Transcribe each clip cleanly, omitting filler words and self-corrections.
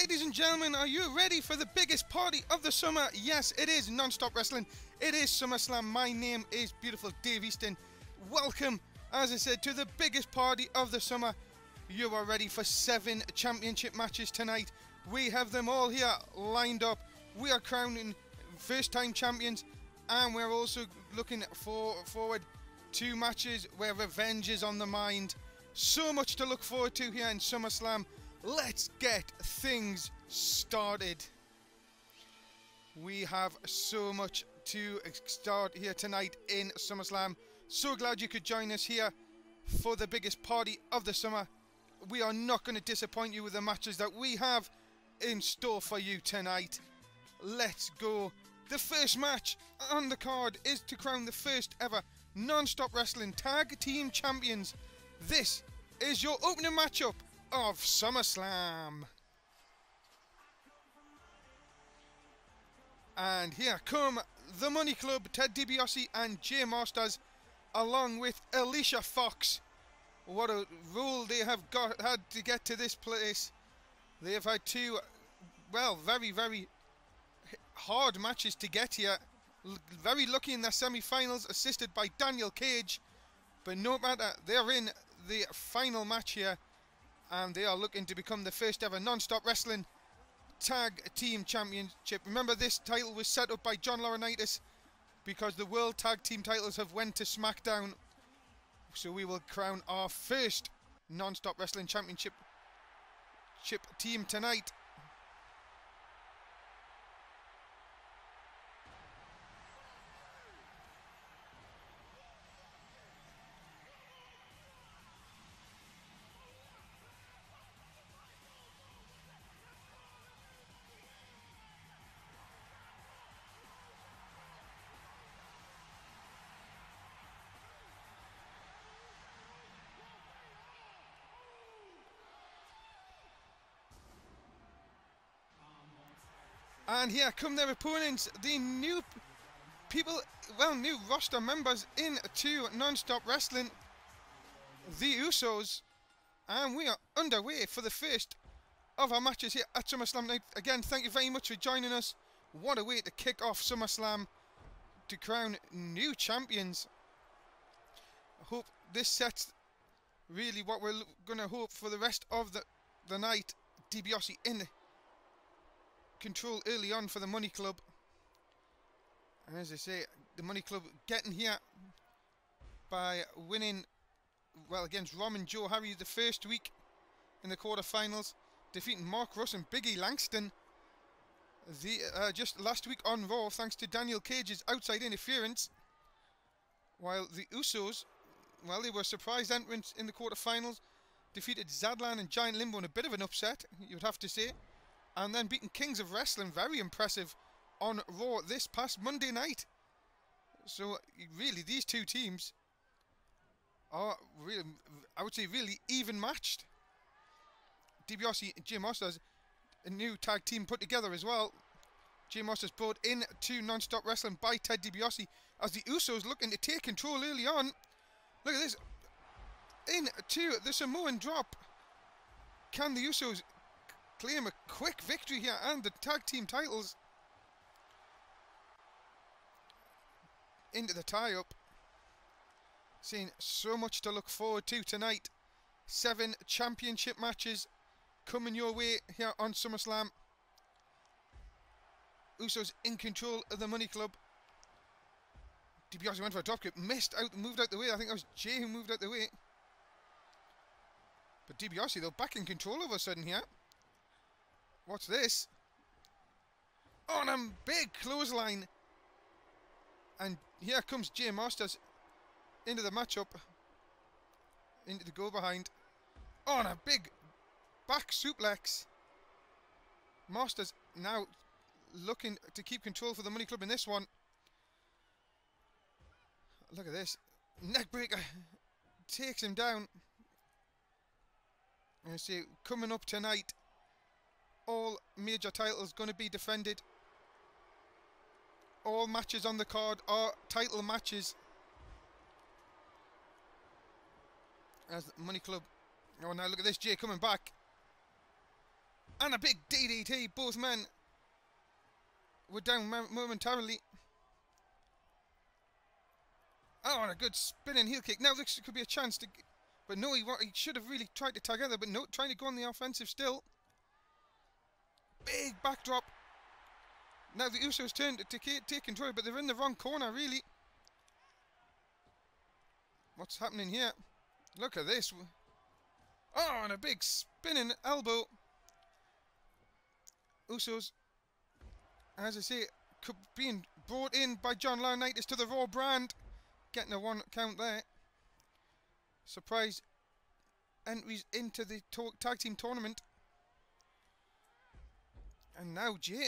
Ladies and gentlemen, are you ready for the biggest party of the summer? Yes, it is non-stop wrestling. It is Summerslam. My name is beautiful Dave Easton. Welcome, as I said, to the biggest party of the summer. You are ready for 7 championship matches tonight. We have them all here lined up. We are crowning first-time champions, and we're also looking forward to matches where revenge is on the mind. So much to look forward to here in SummerSlam. Let's get things started. We have so much to start here tonight in SummerSlam. So glad you could join us here for the biggest party of the summer. We are not going to disappoint you with the matches that we have in store for you tonight. Let's go. The first match on the card is to crown the first ever non-stop wrestling tag team champions. This is your opening matchup of SummerSlam. And here come the Money Club, Ted DiBiase and Jay Masters, along with Alicia Fox. What a role they have had to get to this place. They have had two, well, very, very hard matches to get here. Very lucky in their semi-finals, assisted by Daniel Cage. But no matter, they're in the final match here. And they are looking to become the first ever non-stop wrestling tag team championship. Remember, this title was set up by John Laurinaitis because the world tag team titles have went to SmackDown. So we will crown our first non-stop wrestling championship team tonight. And here come their opponents, the new people, well, new roster members into non-stop wrestling, the Usos. And we are underway for the first of our matches here at SummerSlam night. Again, thank you very much for joining us. What a way to kick off SummerSlam, to crown new champions. I hope this sets really what we're going to hope for the rest of the night. DiBiase in control early on for the Money Club. And as I say, the Money Club getting here by winning, well, against Rom and Joe Harry the first week in the quarterfinals, defeating Mark Russ and Biggie Langston just last week on Raw, thanks to Daniel Cage's outside interference. While the Usos, well, they were surprise entrants in the quarterfinals, defeated Zadlan and Giant Limbo in a bit of an upset, you'd have to say. And then beating Kings of Wrestling, very impressive, on Raw this past Monday night. So, really, these two teams are, really, I would say, really even matched. DiBiase and Jay Masters, a new tag team put together as well. Jay Masters brought into non-stop wrestling by Ted DiBiase, as the Usos looking to take control early on. Look at this. Into the Samoan drop. Can the Usos claim a quick victory here and the tag team titles? Into the tie-up. Seeing so much to look forward to tonight. 7 championship matches coming your way here on SummerSlam. Usos in control of the Money Club. DiBiase went for a dropkick, moved out the way. I think that was Jay who moved out the way. But DiBiase, though, back in control all of a sudden here. What's this? On a big clothesline. And here comes Jay Masters into the matchup. Into the go behind. On a big back suplex. Masters now looking to keep control for the Money Club in this one. Look at this. Neckbreaker takes him down. And you see, coming up tonight, all major titles going to be defended. All matches on the card are title matches. As the Money Club. Oh, now look at this. Jay coming back. And a big DDT. Both men were down momentarily. Oh, and a good spinning heel kick. Now this could be a chance to... But no, he should have really tried to tag out there, but no, trying to go on the offensive still. Big backdrop. Now the Usos turn to take control, but they're in the wrong corner, really. What's happening here? Look at this. Oh, and a big spinning elbow. Usos, as I say, being brought in by John Laurinaitis to the Raw brand. Getting a 1 count there. Surprise entries into the tag team tournament. And now Jay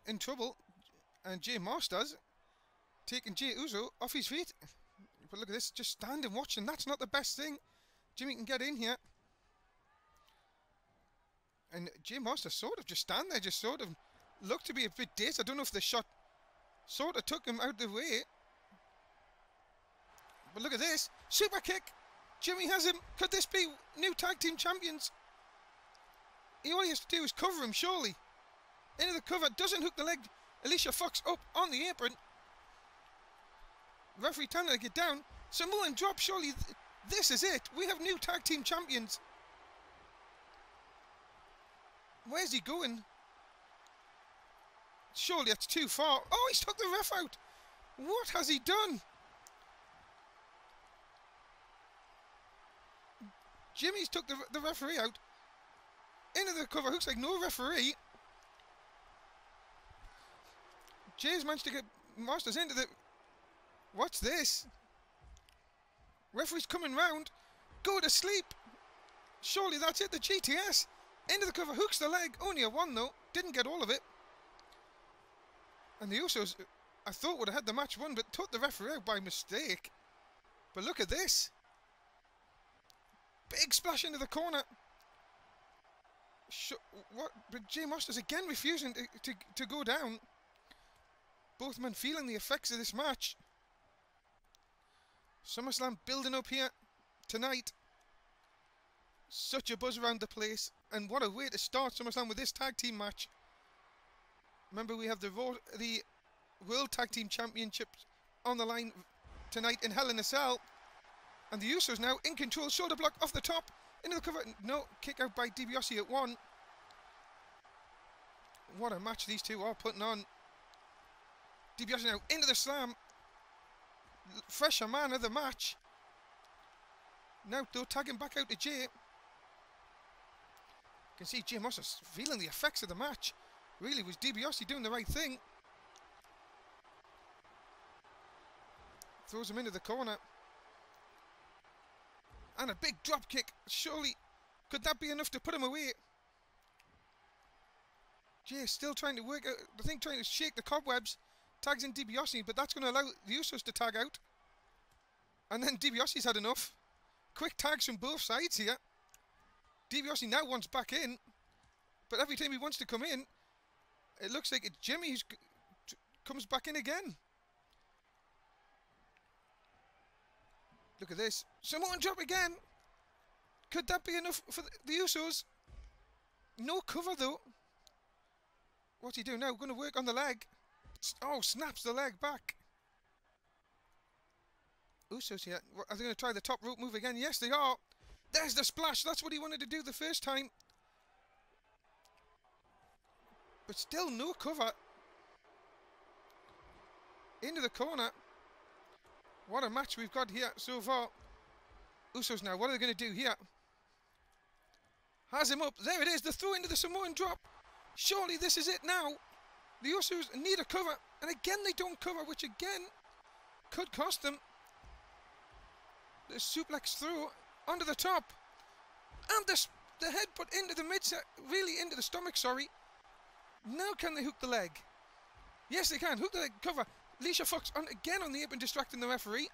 in trouble. And Jay Masters taking Jay Uso off his feet. But look at this, just standing watching. That's not the best thing. Jimmy can get in here. And Jay Masters sort of just stand there, just sort of looked to be a bit dazed. I don't know if the shot sort of took him out of the way. But look at this. Super kick. Jimmy has him. Could this be new tag team champions? All he has to do is cover him, surely. Into the cover. Doesn't hook the leg. Alicia Fox up on the apron. Referee telling her to get down. Samoan drop. Surely this is it. We have new tag team champions. Where's he going? Surely that's too far. Oh, he's took the ref out. What has he done? Jimmy's took the referee out. Into the cover. Looks like no referee. Jay's managed to get Masters into the... What's this? Referee's coming round. Go to sleep. Surely that's it. The GTS. Into the cover. Hooks the leg. Only a 1 though. Didn't get all of it. And the Usos, I thought, would have had the match won, but took the referee out by mistake. But look at this. Big splash into the corner. What? But Jay Masters again refusing to go down. Both men feeling the effects of this match. SummerSlam building up here tonight. Such a buzz around the place. And what a way to start SummerSlam with this tag team match. Remember, we have the World Tag Team Championships on the line tonight in Hell in a Cell. And the Usos now in control. Shoulder block off the top. Into the cover. No, kick out by DiBiase at 1. What a match these two are putting on. DiBiase now into the slam. Fresher man of the match. Now they'll tag him back out to Jay. You can see Jay Masters feeling the effects of the match. Really was DiBiase doing the right thing. Throws him into the corner. And a big drop kick. Surely, could that be enough to put him away? Jay still trying to work out, I think trying to shake the cobwebs. Tags in DiBiase, but that's going to allow the Usos to tag out. And then DiBiase's had enough. Quick tags from both sides here. DiBiase now wants back in. But every time he wants to come in, it looks like it's Jimmy who comes back in again. Look at this. Samoan drop again. Could that be enough for the Usos? No cover though. What's he doing now? Going to work on the leg. Oh, snaps the leg back. Usos here. Are they going to try the top rope move again? Yes, they are. There's the splash. That's what he wanted to do the first time. But still no cover. Into the corner. What a match we've got here so far. Usos now. What are they going to do here? Has him up. There it is. The throw into the Samoan drop. Surely this is it now. The Usos need a cover. And again they don't cover, which again could cost them. The suplex throw onto the top. And the headbutt into the midset. Really into the stomach, sorry. Now can they hook the leg? Yes, they can. Hook the leg, cover. Alicia Fox again on the apron, distracting the referee.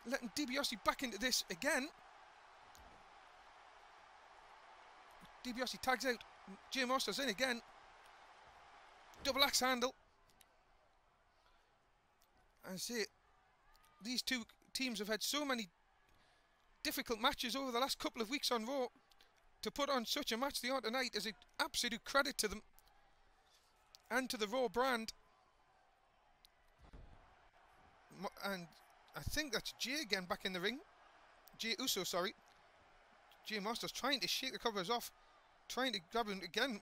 Letting DiBiase back into this again. DiBiase tags out. Jay Masters in again. Double axe handle. I see it. These two teams have had so many difficult matches over the last couple of weeks on Raw. to put on such a match they are tonight is an absolute credit to them and to the Raw brand. And I think that's Jay again back in the ring. Jay Uso, sorry. Jay Masters trying to shake the covers off, trying to grab him again.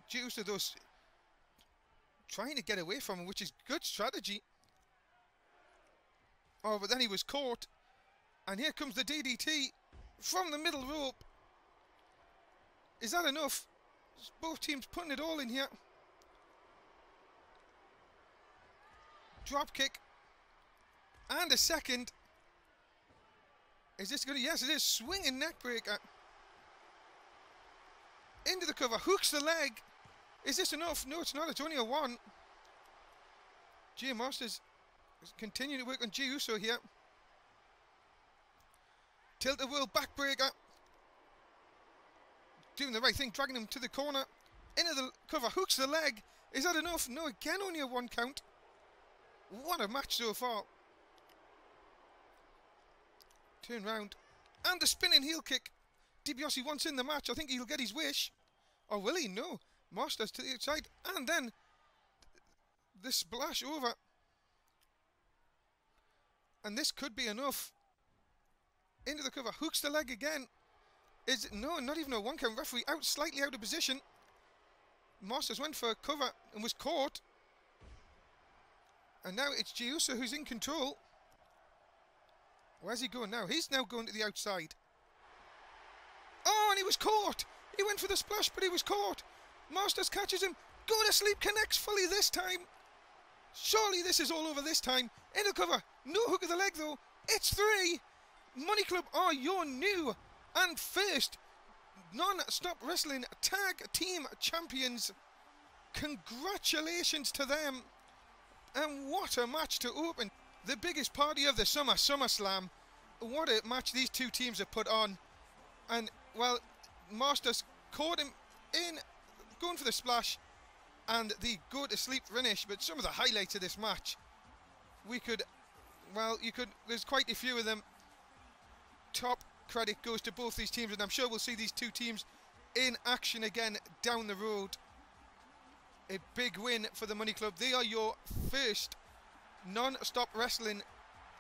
Jay Uso, though, trying to get away from him, which is good strategy. Oh, but then he was caught. And here comes the DDT from the middle rope. Is that enough? Both teams putting it all in here. Drop kick. And a second. Is this going to... Yes, it is. Swinging neck breaker. Into the cover. Hooks the leg. Is this enough? No, it's not. It's only a 1. Jay Masters is continuing to work on Jey Uso here. Tilt-a-whirl backbreaker. Doing the right thing. Dragging him to the corner. Into the cover. Hooks the leg. Is that enough? No, again, only a 1 count. What a match so far. Turn round. And the spinning heel kick. DiBiase wants in the match. I think he'll get his wish. Or will he? No. Masters to the outside. And then the splash over. And this could be enough. Into the cover. Hooks the leg again. Is no, not even a 1 count. Referee out, slightly out of position. Masters went for a cover and was caught. And now it's Jey Uso who's in control. Where's he going now? He's now going to the outside. Oh, and he was caught. He went for the splash, but he was caught. Masters catches him. Go to sleep, connects fully this time. Surely this is all over this time. Into cover. No hook of the leg, though. It's 3. Money Club are your new and first non-stop wrestling tag team champions. Congratulations to them. And what a match to open the biggest party of the summer, Summerslam. What a match these two teams have put on. And, well, Masters caught him in, going for the splash and the go-to-sleep finish. But some of the highlights of this match, there's quite a few of them. Top credit goes to both these teams, and I'm sure we'll see these two teams in action again down the road. A big win for the Money Club. They are your first non-stop wrestling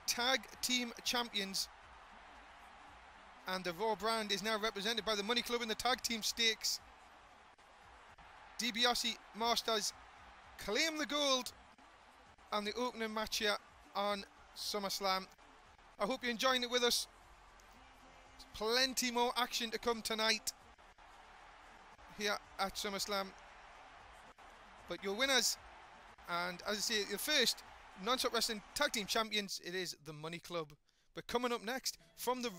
tag team champions. And the Raw brand is now represented by the Money Club in the tag team stakes. DiBiase Masters claim the gold on the opening match here on SummerSlam. I hope you're enjoying it with us. Plenty more action to come tonight here at SummerSlam. But your winners, and as I say, the first non-stop wrestling tag team champions, it is the Money Club. But coming up next, from the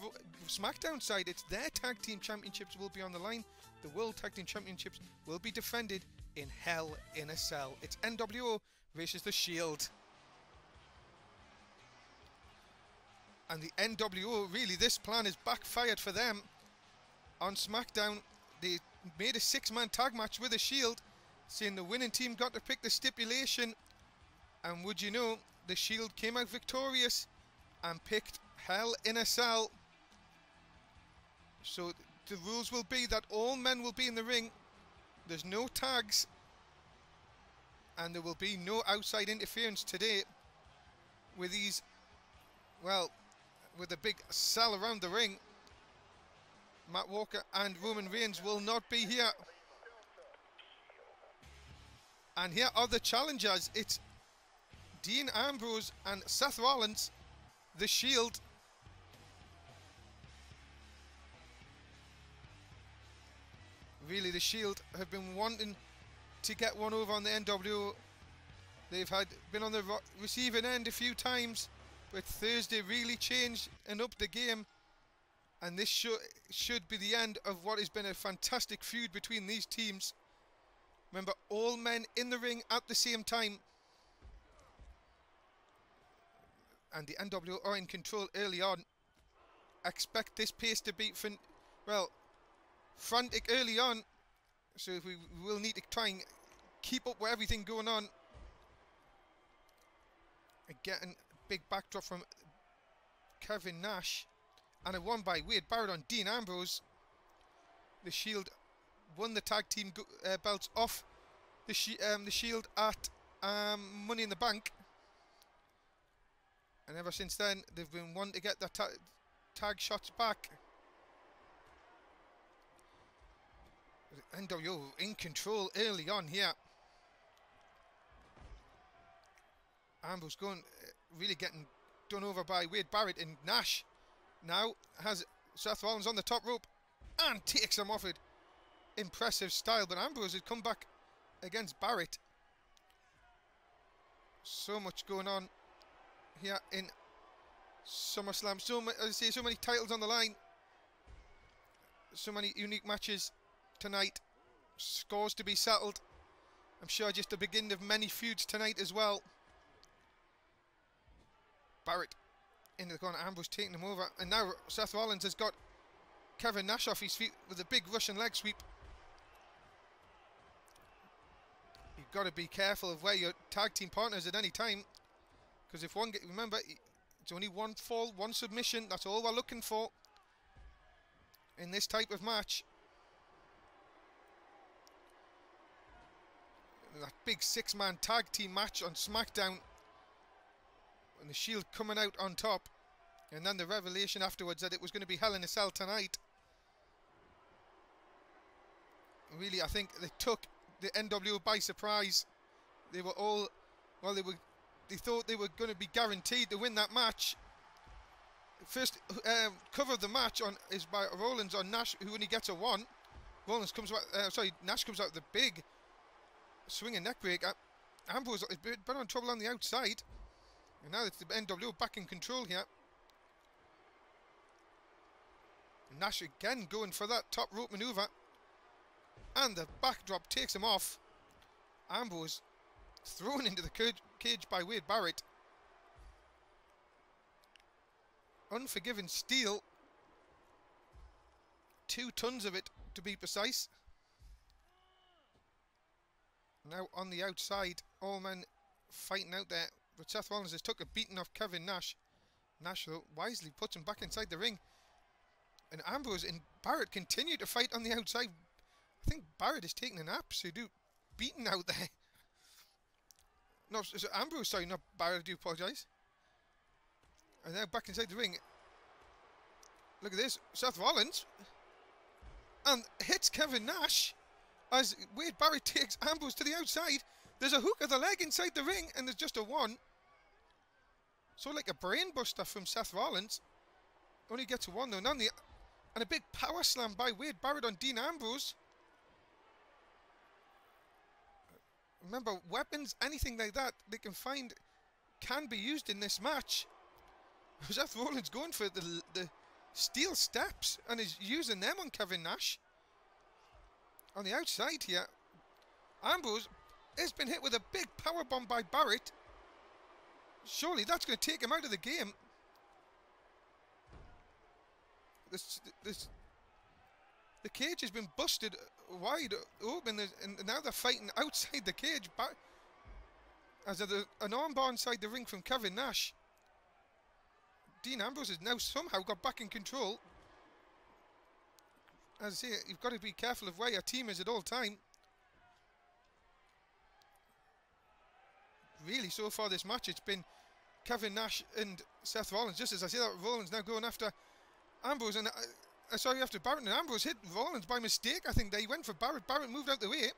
SmackDown side, it's their tag team championships will be on the line. The World Tag Team Championships will be defended in Hell in a Cell. It's NWO versus The Shield. And the NWO, really, this plan has backfired for them. On SmackDown, they made a 6-man tag match with The Shield, saying the winning team got to pick the stipulation. And would you know, The Shield came out victorious and picked Hell in a Cell. So the rules will be that all men will be in the ring. There's no tags. And there will be no outside interference today with these, well, with the big cell around the ring. Matt Walker and Roman Reigns will not be here. And here are the challengers. It's Dean Ambrose and Seth Rollins, The Shield. Really, The Shield have been wanting to get one over on the NWO. They've been on the receiving end a few times, but Thursday really changed and upped the game. And this should be the end of what has been a fantastic feud between these teams. Remember, all men in the ring at the same time. And the NWO are in control early on. Expect this pace to be, frantic early on. So we will need to try and keep up with everything going on. Again, big backdrop from Kevin Nash. And a one by Wade Barrett on Dean Ambrose. the Shield won the tag team belts off the Shield at Money in the Bank. And ever since then, they've been wanting to get their tag shots back. NWO in control early on here. Ambrose going, really getting done over by Wade Barrett, and Nash now has Seth Rollins on the top rope and takes him off it. Impressive style, but Ambrose had come back against Barrett. So much going on here in SummerSlam. So many titles on the line. So many unique matches tonight. Scores to be settled. I'm sure just the beginning of many feuds tonight as well. Barrett into the corner. Ambrose taking him over. And now Seth Rollins has got Kevin Nash off his feet with a big Russian leg sweep. You've got to be careful of where your tag team partners at any time. Because if one remember, it's only one fall, one submission. That's all we're looking for in this type of match. That big 6-man tag team match on SmackDown, and the Shield coming out on top, and then the revelation afterwards that it was going to be Hell in a Cell tonight. Really, I think they took the NWO by surprise. They were all, well, they thought they were going to be guaranteed to win that match. First cover of the match is by Rollins on Nash, who only gets a 1. Rollins comes out, Nash comes out with a big swinging neck breaker. Ambrose has been on trouble on the outside, and now it's the NWO back in control here. Nash again going for that top rope maneuver, and the backdrop takes him off. Ambrose thrown into the cage by Wade Barrett. Unforgiving steel. 2 tons of it, to be precise. Now on the outside, all men fighting out there. But Seth Rollins has took a beating off Kevin Nash. Nash, though, wisely puts him back inside the ring. And Ambrose and Barrett continue to fight on the outside. I think Barrett is taking an absolute beating out there. No, so Ambrose, sorry, not Barrett, I do apologise. And now back inside the ring. Look at this, Seth Rollins. And hits Kevin Nash as Wade Barrett takes Ambrose to the outside. There's a hook of the leg inside the ring, and there's just a 1. So like a brain buster from Seth Rollins. Only gets a 1 though. And a big power slam by Wade Barrett on Dean Ambrose. Remember, weapons, anything like that they can find can be used in this match. Seth Rollins going for the steel steps and is using them on Kevin Nash. On the outside here, Ambrose has been hit with a big powerbomb by Barrett. Surely that's going to take him out of the game. The cage has been busted wide open, and now they're fighting outside the cage. As an armbar inside the ring from Kevin Nash. Dean Ambrose has now somehow got back in control. As I say, you've got to be careful of where your team is at all time. Really, so far this match, it's been Kevin Nash and Seth Rollins. Just as I say that, Rollins now going after Ambrose, and sorry, after Barrett, and Ambrose hit Rollins by mistake. I think they went for Barrett. Barrett moved out the way.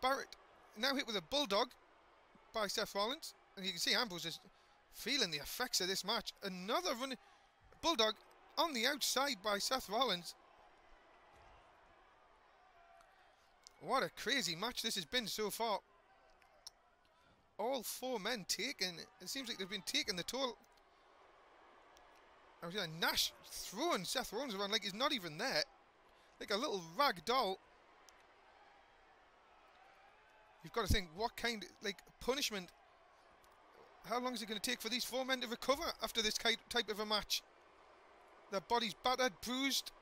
Barrett now hit with a bulldog by Seth Rollins, and you can see Ambrose is feeling the effects of this match. Another running bulldog on the outside by Seth Rollins. What a crazy match this has been so far. All 4 men taken. It seems like they've been taking the toll. I was Nash throwing Seth Rollins around like he's not even there. Like a little rag doll. You've got to think, what kind of, like, punishment. How long is it going to take for these 4 men to recover after this type of a match? Their bodies battered, bruised.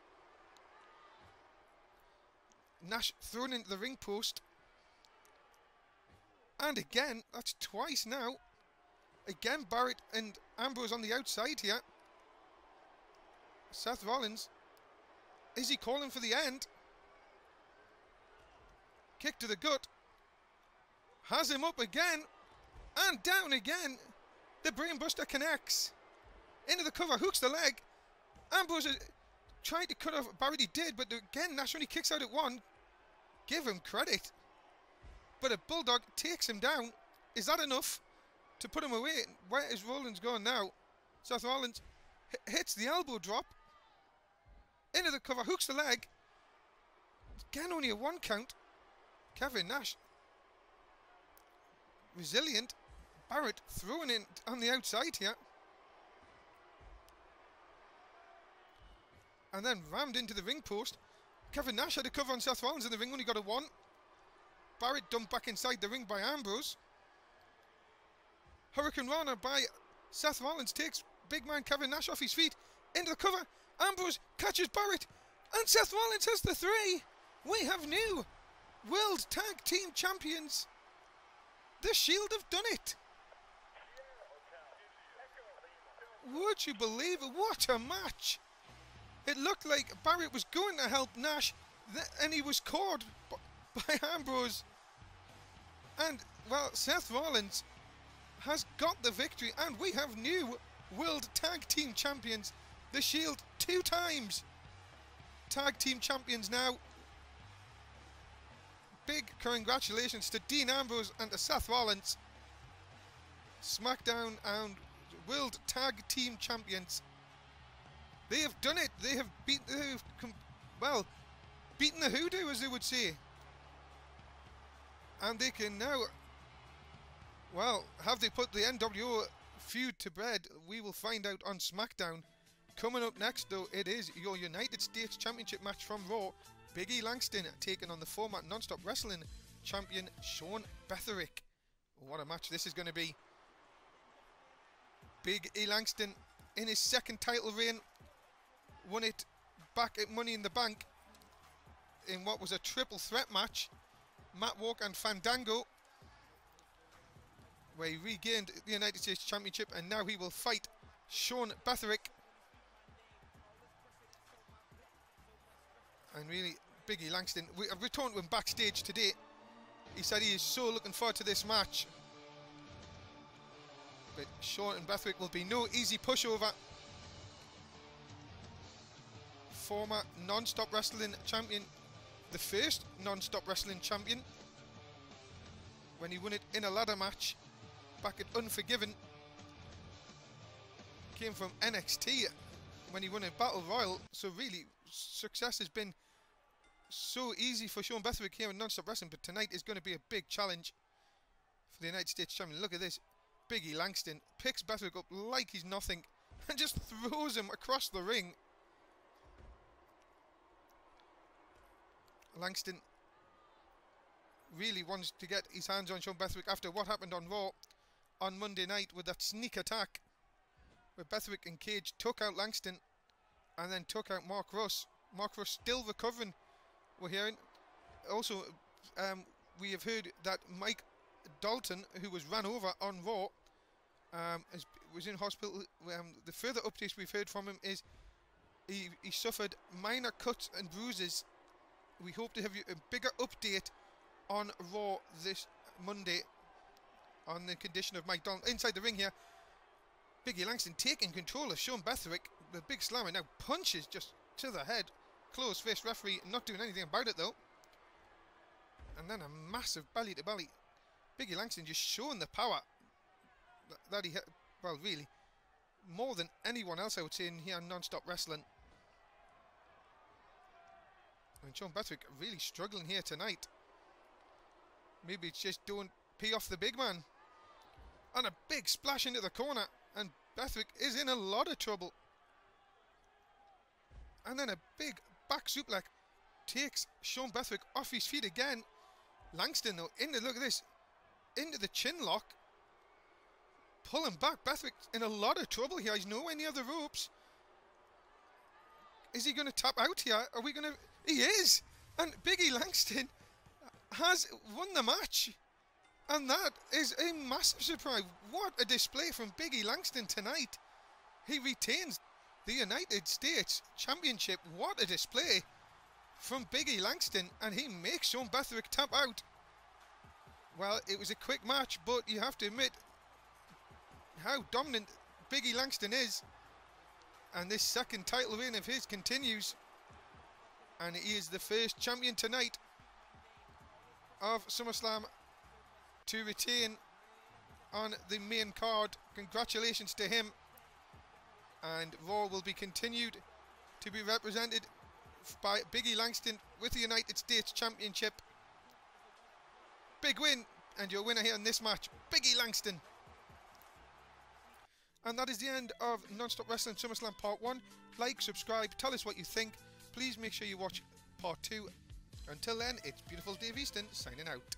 Nash thrown into the ring post. And again, that's twice now. Again, Barrett and Ambrose on the outside here. Seth Rollins, is he calling for the end? Kick to the gut. Has him up again. And down again. The brainbuster connects. Into the cover. Hooks the leg. Ambrose tried to cut off Barrett. He did. But again, Nash only kicks out at one. Give him credit. But a Bulldog takes him down. Is that enough to put him away? Where is Rollins going now? Seth Rollins hits the elbow drop. Into the cover. Hooks the leg. Again, only a one count. Kevin Nash. Resilient. Barrett throwing in on the outside here. And then rammed into the ring post. Kevin Nash had a cover on Seth Rollins in the ring, only got a one. Barrett dumped back inside the ring by Ambrose. Hurricane Rana by Seth Rollins takes big man Kevin Nash off his feet. Into the cover. Ambrose catches Barrett. And Seth Rollins has the three. We have new World Tag Team Champions. The Shield have done it. Would you believe it? What a match. It looked like Barrett was going to help Nash, and he was caught by Ambrose. And, well, Seth Rollins has got the victory, and we have new World Tag Team Champions. The Shield 2 times. Tag Team Champions now. Big congratulations to Dean Ambrose and to Seth Rollins. SmackDown and World Tag Team Champions. They have done it. They have beaten the hoodoo, as they would say. And they can now, well, have they put the NWO feud to bed? We will find out on SmackDown. Coming up next, though, it is your United States Championship match from Raw. Big E Langston taking on the former Non-Stop Wrestling champion Sean Betherick. What a match this is going to be. Big E Langston in his second title reign. Won it back at Money in the Bank in what was a triple threat match. Matt Walker and Fandango, where he regained the United States Championship, and now he will fight Sean Betherick. And really, Big E Langston, I've returned to him backstage today. He said he is so looking forward to this match. But Sean and Betherick will be no easy pushover. Former Non-Stop Wrestling champion, the first Non-Stop Wrestling champion, when he won it in a ladder match back at Unforgiven. Came from NXT when he won a Battle Royal. So really, success has been so easy for Sean Betherick here in Non-Stop Wrestling, but tonight is going to be a big challenge for the United States champion. Look at this. Big E Langston picks Betherick up like he's nothing and just throws him across the ring. Langston really wants to get his hands on Sean Betherick after what happened on Raw on Monday night with that sneak attack where Betherick and Cage took out Langston and then took out Mark Russ. Mark Russ still recovering, we're hearing. Also, we have heard that Mike Dalton, who was ran over on Raw, was in hospital. The further updates we've heard from him is he suffered minor cuts and bruises. We hope to have you a bigger update on Raw this Monday on the condition of Mike Dalton. Inside the ring here, Big E Langston taking control of Sean Betherick. The big slammer now punches just to the head. Closed fist referee not doing anything about it though. And then a massive belly to belly. Big E Langston just showing the power that he had. Well, really, more than anyone else I would say in here on Non-Stop Wrestling. And Sean Betherick really struggling here tonight. Maybe it's just don't pee off the big man. And a big splash into the corner. And Betherick is in a lot of trouble. And then a big back suplex takes Sean Betherick off his feet again. Langston though, look at this, into the chin lock. Pulling back. Betherick's in a lot of trouble here. He's nowhere near the ropes. Is he going to tap out here? Are we going to... He is! And Big E Langston has won the match. And that is a massive surprise. What a display from Big E Langston tonight. He retains the United States Championship. What a display. from Biggie Langston, and he makes Sean Bethwick tap out. Well, it was a quick match, but you have to admit how dominant Biggie Langston is. And this second title reign of his continues. And he is the first champion tonight of SummerSlam to retain on the main card. Congratulations to him. And Raw will be continued to be represented by Biggie Langston with the United States Championship. Big win, and your winner here in this match, Biggie Langston. And that is the end of Non-Stop Wrestling SummerSlam Part 1. Like, subscribe, tell us what you think. Please make sure you watch Part 2. Until then, it's Beautiful Dave Easton signing out.